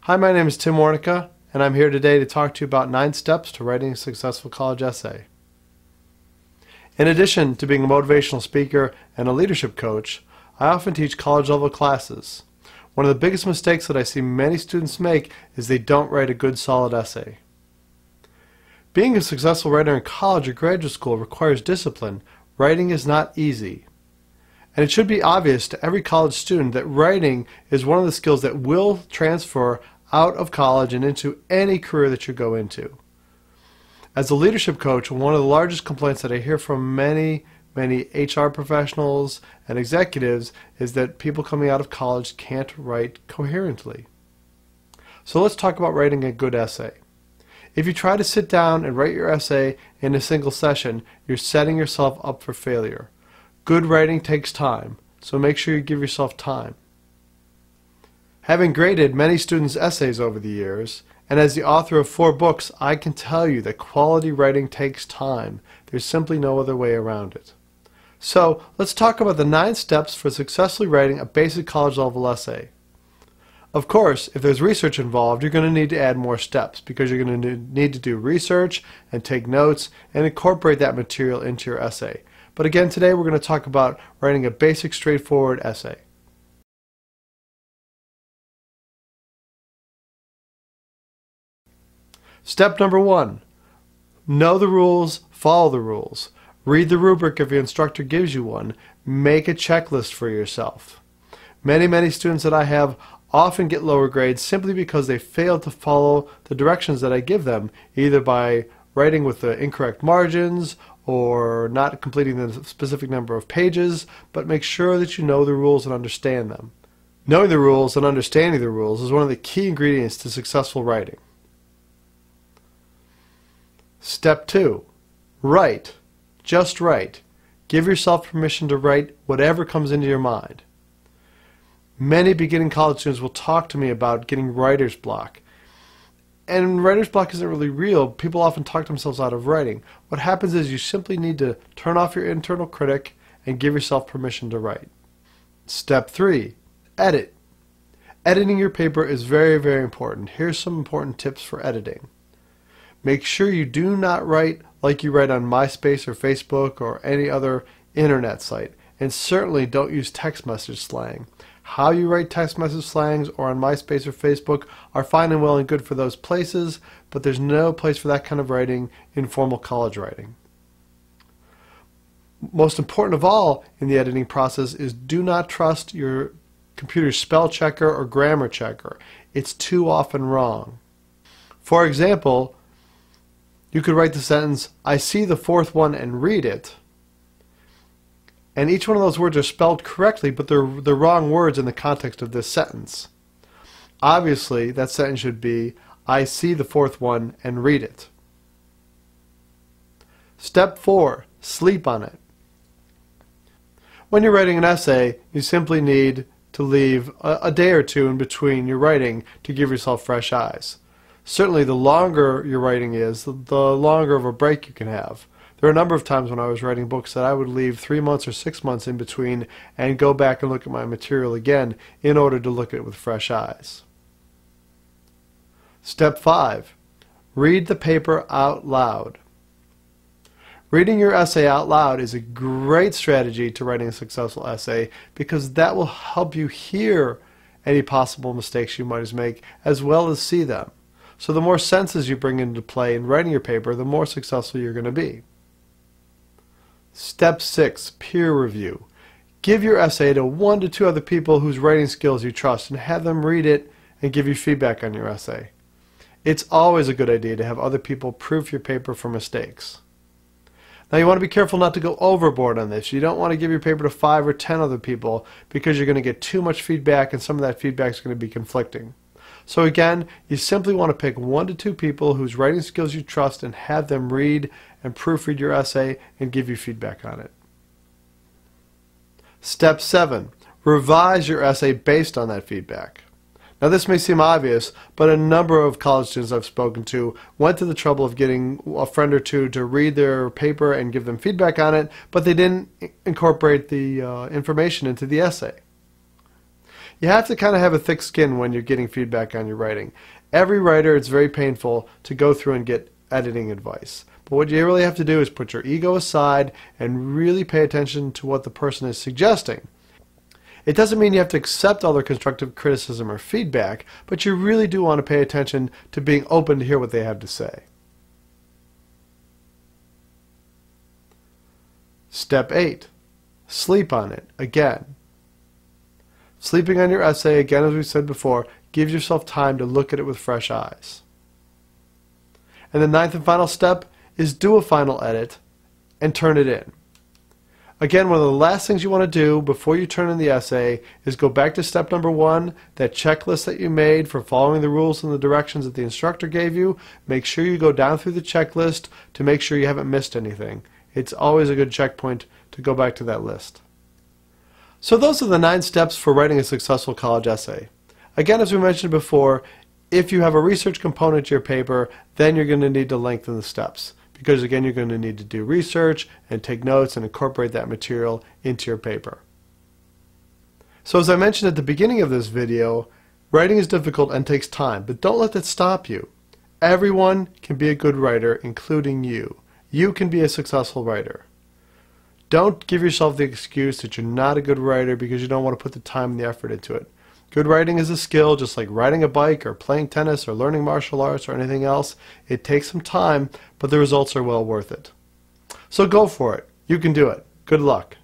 Hi, my name is Tim Warnica, and I'm here today to talk to you about 9 steps to writing a successful college essay. In addition to being a motivational speaker and a leadership coach, I often teach college-level classes. One of the biggest mistakes that I see many students make is they don't write a good, solid essay. Being a successful writer in college or graduate school requires discipline. Writing is not easy. And it should be obvious to every college student that writing is one of the skills that will transfer out of college and into any career that you go into. As a leadership coach, one of the largest complaints that I hear from many HR professionals and executives is that people coming out of college can't write coherently. So let's talk about writing a good essay. If you try to sit down and write your essay in a single session, you're setting yourself up for failure. Good writing takes time, so make sure you give yourself time. Having graded many students' essays over the years, and as the author of 4 books, I can tell you that quality writing takes time. There's simply no other way around it. So let's talk about the 9 steps for successfully writing a basic college-level essay. Of course, if there's research involved, you're going to need to add more steps because you're going to need to do research and take notes and incorporate that material into your essay. But again, today we're going to talk about writing a basic, straightforward essay. Step number 1. Know the rules, follow the rules. Read the rubric if your instructor gives you one. Make a checklist for yourself. Many students that I have often get lower grades simply because they fail to follow the directions that I give them, either by writing with the incorrect margins or not completing the specific number of pages, but make sure that you know the rules and understand them. Knowing the rules and understanding the rules is one of the key ingredients to successful writing. Step 2. Write. Just write. Give yourself permission to write whatever comes into your mind. Many beginning college students will talk to me about getting writer's block. And writer's block isn't really real. People often talk themselves out of writing. What happens is you simply need to turn off your internal critic and give yourself permission to write. Step 3. Edit. Editing your paper is very important. Here's some important tips for editing. Make sure you do not write like you write on MySpace or Facebook or any other internet site. And certainly don't use text message slang. How you write text message slangs or on MySpace or Facebook are fine and well and good for those places, but there's no place for that kind of writing in formal college writing. Most important of all in the editing process is do not trust your computer's spell checker or grammar checker. It's too often wrong. For example, you could write the sentence, "I see the 4th one and read it." And each one of those words are spelled correctly, but they're the wrong words in the context of this sentence. Obviously, that sentence should be, "I see the 4th one and read it." Step 4. Sleep on it. When you're writing an essay, you simply need to leave a day or two in between your writing to give yourself fresh eyes. Certainly, the longer your writing is, the longer of a break you can have. There are a number of times when I was writing books that I would leave 3 months or 6 months in between and go back and look at my material again in order to look at it with fresh eyes. Step 5. Read the paper out loud. Reading your essay out loud is a great strategy to writing a successful essay because that will help you hear any possible mistakes you might make as well as see them. So the more senses you bring into play in writing your paper, the more successful you're going to be. Step 6. Peer review. Give your essay to 1 to 2 other people whose writing skills you trust and have them read it and give you feedback on your essay. It's always a good idea to have other people proof your paper for mistakes. Now you want to be careful not to go overboard on this. You don't want to give your paper to 5 or 10 other people because you're going to get too much feedback and some of that feedback is going to be conflicting. So again, you simply want to pick 1 to 2 people whose writing skills you trust and have them read and proofread your essay and give you feedback on it. Step 7. Revise your essay based on that feedback. Now this may seem obvious, but a number of college students I've spoken to went to the trouble of getting a friend or two to read their paper and give them feedback on it, but they didn't incorporate the information into the essay. You have to kind of have a thick skin when you're getting feedback on your writing. Every writer, it's very painful to go through and get editing advice. But what you really have to do is put your ego aside and really pay attention to what the person is suggesting. It doesn't mean you have to accept all their constructive criticism or feedback, but you really do want to pay attention to being open to hear what they have to say. Step 8. Sleep on it again. Sleeping on your essay, again as we said before, gives yourself time to look at it with fresh eyes. And the 9th and final step is do a final edit and turn it in. Again, one of the last things you want to do before you turn in the essay is go back to step number 1, that checklist that you made for following the rules and the directions that the instructor gave you. Make sure you go down through the checklist to make sure you haven't missed anything. It's always a good checkpoint to go back to that list. So those are the 9 steps for writing a successful college essay. Again, as we mentioned before, if you have a research component to your paper, then you're going to need to lengthen the steps. Because again, you're going to need to do research and take notes and incorporate that material into your paper. So as I mentioned at the beginning of this video, writing is difficult and takes time, but don't let that stop you. Everyone can be a good writer, including you. You can be a successful writer. Don't give yourself the excuse that you're not a good writer because you don't want to put the time and the effort into it. Good writing is a skill, just like riding a bike or playing tennis or learning martial arts or anything else. It takes some time, but the results are well worth it. So go for it. You can do it. Good luck.